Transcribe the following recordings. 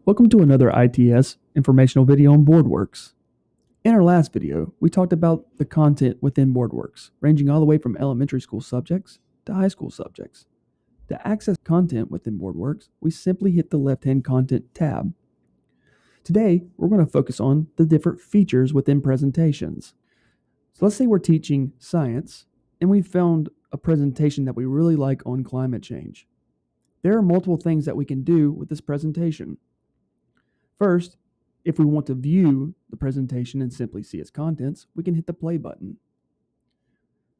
Welcome to another ITS informational video on Boardworks. In our last video, we talked about the content within Boardworks, ranging all the way from elementary school subjects to high school subjects. To access content within Boardworks, we simply hit the left-hand Content tab. Today, we're going to focus on the different features within presentations. So let's say we're teaching science, and we found a presentation that we really like on climate change. There are multiple things that we can do with this presentation. First, if we want to view the presentation and simply see its contents, we can hit the play button.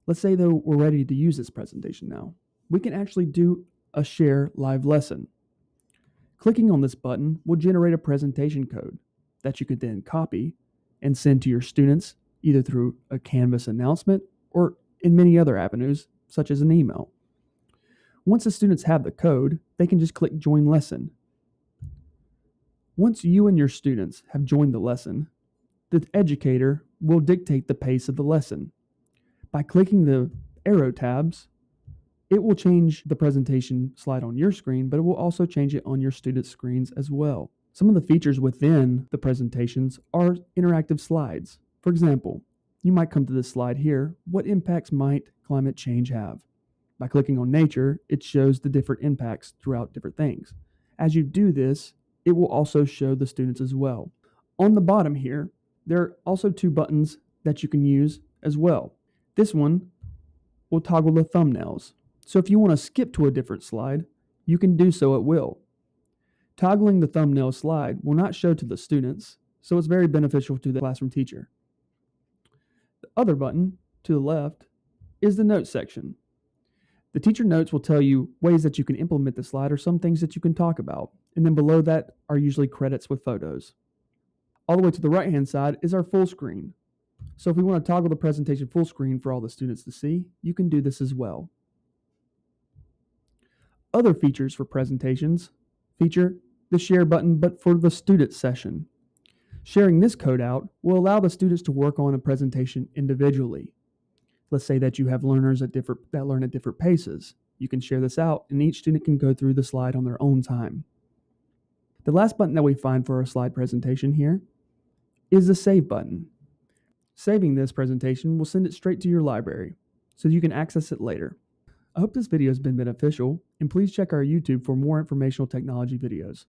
Let's say though we're ready to use this presentation now. We can actually do a share live lesson. Clicking on this button will generate a presentation code that you could then copy and send to your students either through a Canvas announcement or in many other avenues such as an email. Once the students have the code, they can just click Join Lesson. Once you and your students have joined the lesson, the educator will dictate the pace of the lesson. By clicking the arrow tabs, it will change the presentation slide on your screen, but it will also change it on your students' screens as well. Some of the features within the presentations are interactive slides. For example, you might come to this slide here. What impacts might climate change have? By clicking on nature, it shows the different impacts throughout different things. As you do this, it will also show the students as well. On the bottom here, there are also two buttons that you can use as well. This one will toggle the thumbnails. So if you want to skip to a different slide, you can do so at will. Toggling the thumbnail slide will not show to the students, so it's very beneficial to the classroom teacher. The other button to the left is the notes section. The teacher notes will tell you ways that you can implement the slide or some things that you can talk about. And then below that are usually credits with photos. All the way to the right-hand side is our full screen. So if we want to toggle the presentation full screen for all the students to see, you can do this as well. Other features for presentations feature the share button, but for the student session. Sharing this code out will allow the students to work on a presentation individually. Let's say that you have learners that learn at different paces. You can share this out and each student can go through the slide on their own time. The last button that we find for our slide presentation here is the Save button. Saving this presentation will send it straight to your library so you can access it later. I hope this video has been beneficial, and please check our YouTube for more informational technology videos.